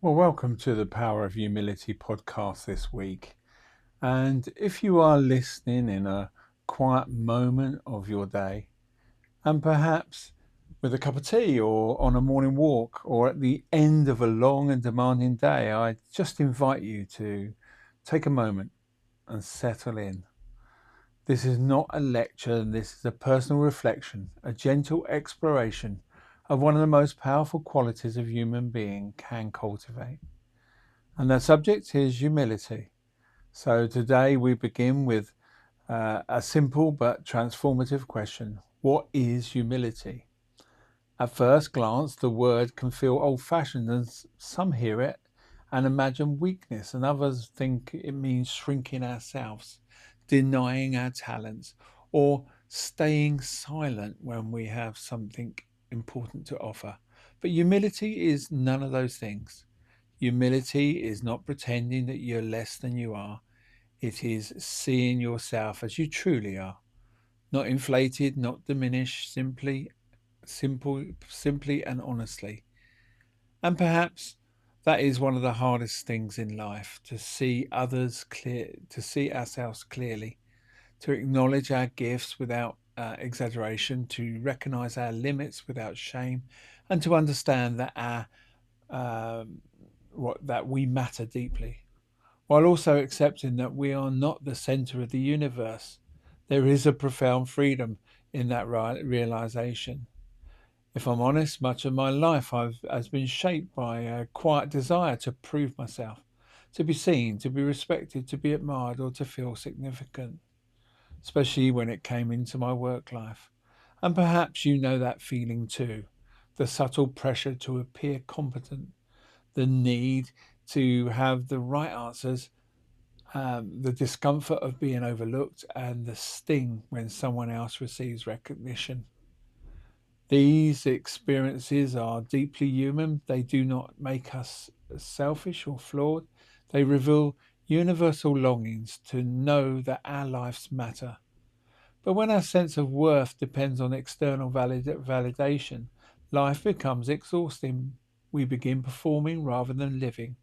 Well, welcome to the Power of Humility podcast this week. And if you are listening in a quiet moment of your day, and perhaps with a cup of tea or on a morning walk or at the end of a long and demanding day, I just invite you to take a moment and settle in. This is not a lecture, this is a personal reflection, a gentle exploration of one of the most powerful qualities a human being can cultivate. And the subject is humility. So today we begin with a simple but transformative question. What is humility? At first glance, the word can feel old fashioned, and some hear it and imagine weakness, and others think it means shrinking ourselves, denying our talents, or staying silent when we have something important to offer. But humility is none of those things. Humility is not pretending that you're less than you are. It is seeing yourself as you truly are, not inflated, not diminished, simply and honestly. And perhaps that is one of the hardest things in life, to see others clear, to see ourselves clearly, to acknowledge our gifts without exaggeration, to recognize our limits without shame, and to understand that our um, that we matter deeply, while also accepting that we are not the center of the universe. There is a profound freedom in that realization. If I'm honest, much of my life has been shaped by a quiet desire to prove myself, to be seen, to be respected, to be admired, or to feel significant, especially when it came into my work life. And perhaps you know that feeling too, the subtle pressure to appear competent, the need to have the right answers, the discomfort of being overlooked, and the sting when someone else receives recognition. These experiences are deeply human. They do not make us selfish or flawed. They reveal universal longings to know that our lives matter. But when our sense of worth depends on external validation, life becomes exhausting. We begin performing rather than living,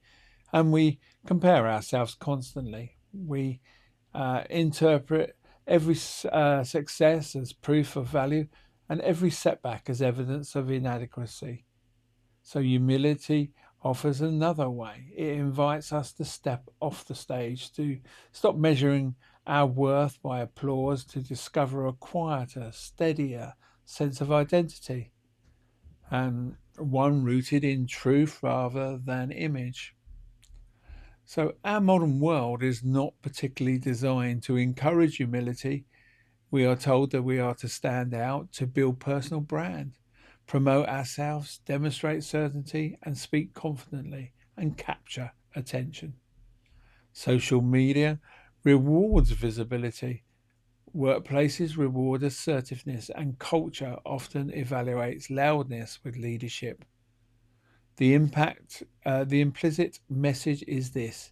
and we compare ourselves constantly. We interpret every success as proof of value and every setback as evidence of inadequacy. So, humility offers another way. It invites us to step off the stage, to stop measuring our worth by applause, to discover a quieter, steadier sense of identity, and one rooted in truth rather than image. So, our modern world is not particularly designed to encourage humility. We are told that we are to stand out, to build personal brand, promote ourselves, demonstrate certainty, and speak confidently and capture attention. Social media rewards visibility, workplaces reward assertiveness, and culture often evaluates loudness with leadership. The implicit message is this: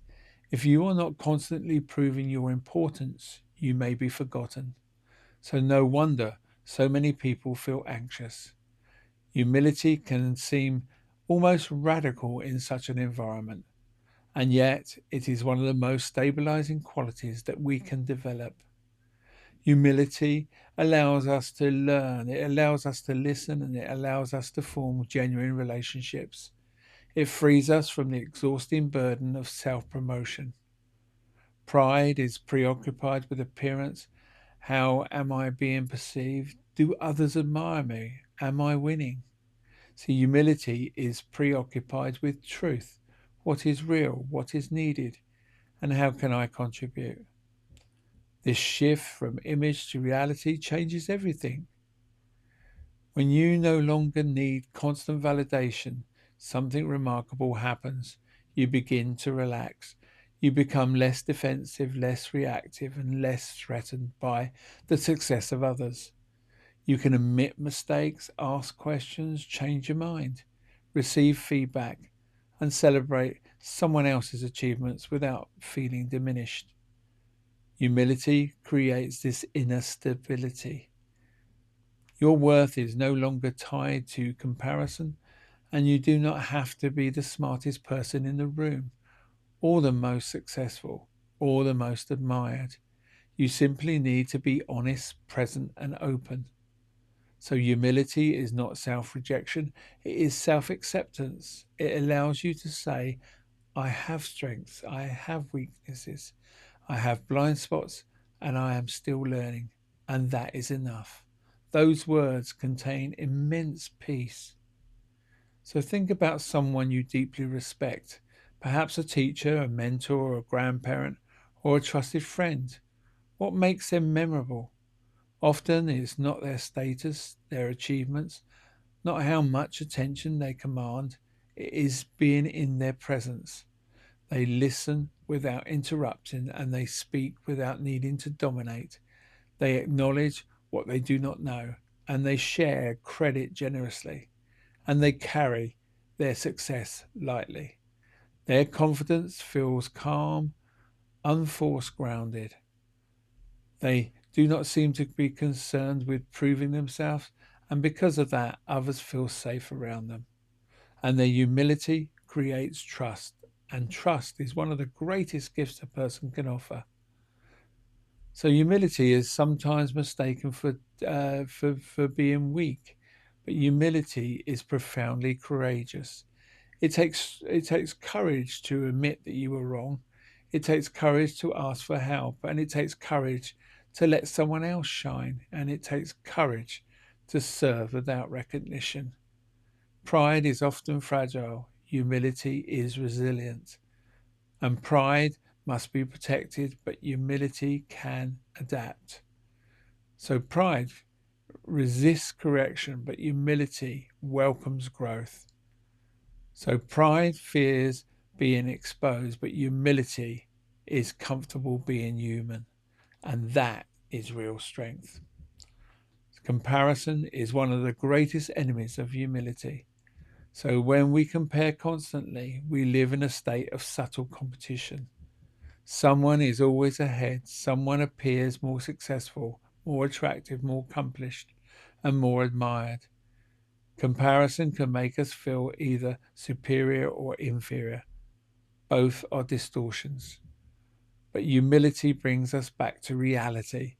if you are not constantly proving your importance, you may be forgotten. So, no wonder so many people feel anxious. Humility can seem almost radical in such an environment, and yet it is one of the most stabilizing qualities that we can develop. Humility allows us to learn, it allows us to listen, and it allows us to form genuine relationships. It frees us from the exhausting burden of self promotion. Pride is preoccupied with appearance. How am I being perceived? Do others admire me? Am I winning? See, humility is preoccupied with truth. What is real? What is needed? And how can I contribute? This shift from image to reality changes everything. When you no longer need constant validation, something remarkable happens. You begin to relax. You become less defensive, less reactive, and less threatened by the success of others. You can admit mistakes, ask questions, change your mind, receive feedback, and celebrate someone else's achievements without feeling diminished. Humility creates this inner stability. Your worth is no longer tied to comparison, And you do not have to be the smartest person in the room, or the most successful, or the most admired. You simply need to be honest, present, and open. So, humility is not self rejection, it is self acceptance. It allows you to say, I have strengths, I have weaknesses, I have blind spots, and I am still learning. And that is enough. Those words contain immense peace. So think about someone you deeply respect, perhaps a teacher, a mentor, a grandparent, or a trusted friend. What makes them memorable? Often it's not their status, their achievements, not how much attention they command. It is being in their presence. They listen without interrupting and they speak without needing to dominate. They acknowledge what they do not know and they share credit generously and they carry their success lightly. Their confidence feels calm, unforced, grounded. They do not seem to be concerned with proving themselves, and because of that, others feel safe around them. And their humility creates trust, and trust is one of the greatest gifts a person can offer. So humility is sometimes mistaken for being weak, but humility is profoundly courageous. It takes courage to admit that you were wrong. It takes courage to ask for help, and it takes courage to let someone else shine, and it takes courage to serve without recognition. Pride is often fragile. Humility is resilient. And pride must be protected, but humility can adapt. So pride resists correction, but humility welcomes growth. So pride fears being exposed, but humility is comfortable being human. And that is real strength. Comparison is one of the greatest enemies of humility. So when we compare constantly, we live in a state of subtle competition. Someone is always ahead, someone appears more successful, more attractive, more accomplished, and more admired. Comparison can make us feel either superior or inferior. Both are distortions. But humility brings us back to reality.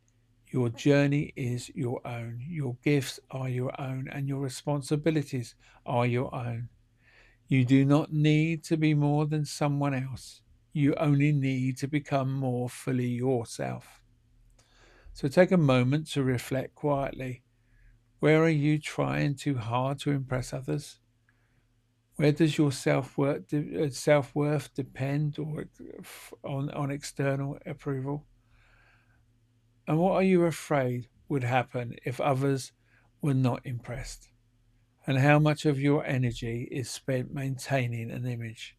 Your journey is your own. Your gifts are your own, and your responsibilities are your own. You do not need to be more than someone else. You only need to become more fully yourself. So take a moment to reflect quietly. Where are you trying too hard to impress others? Where does your self-worth depend on external approval? And what are you afraid would happen if others were not impressed? And how much of your energy is spent maintaining an image?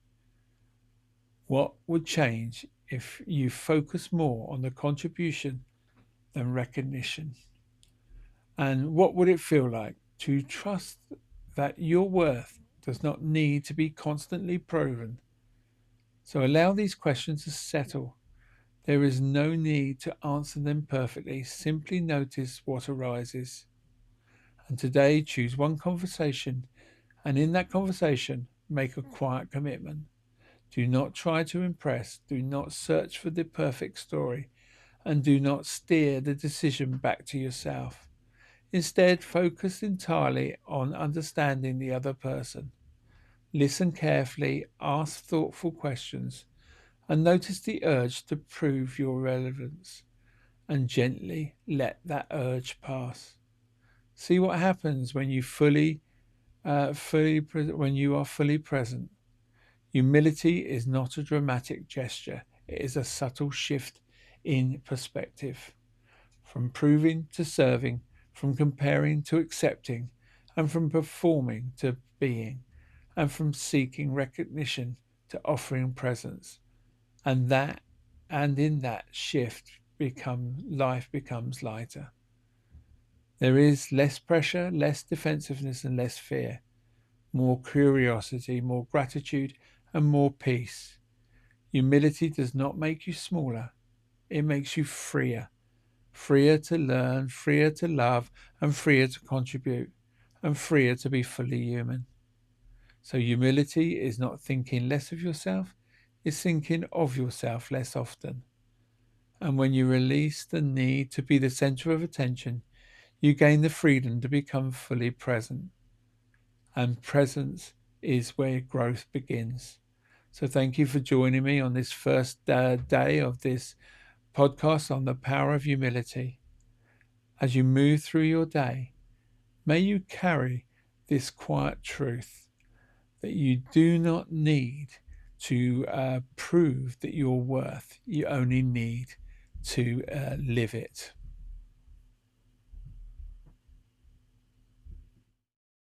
What would change if you focus more on the contribution than recognition? And what would it feel like to trust that your worth does not need to be constantly proven? So allow these questions to settle. There is no need to answer them perfectly. Simply notice what arises. And today, choose one conversation, and in that conversation, make a quiet commitment. Do not try to impress, do not search for the perfect story, and do not steer the decision back to yourself. Instead, focus entirely on understanding the other person. Listen carefully, ask thoughtful questions, and notice the urge to prove your relevance, and gently let that urge pass. See what happens when when you are fully present. Humility is not a dramatic gesture; it is a subtle shift in perspective, from proving to serving, from comparing to accepting, and from performing to being, and from seeking recognition to offering presence. And that, and in that shift, life becomes lighter. There is less pressure, less defensiveness, and less fear, more curiosity, more gratitude, and more peace. Humility does not make you smaller, it makes you freer. Freer to learn, freer to love, and freer to contribute, and freer to be fully human. So humility is not thinking less of yourself, it's thinking of yourself less often. And when you release the need to be the center of attention, you gain the freedom to become fully present. And presence is where growth begins. So thank you for joining me on this first day of this podcast on the power of humility. As you move through your day, may you carry this quiet truth that you do not need to prove that you're worth. You only need to live it.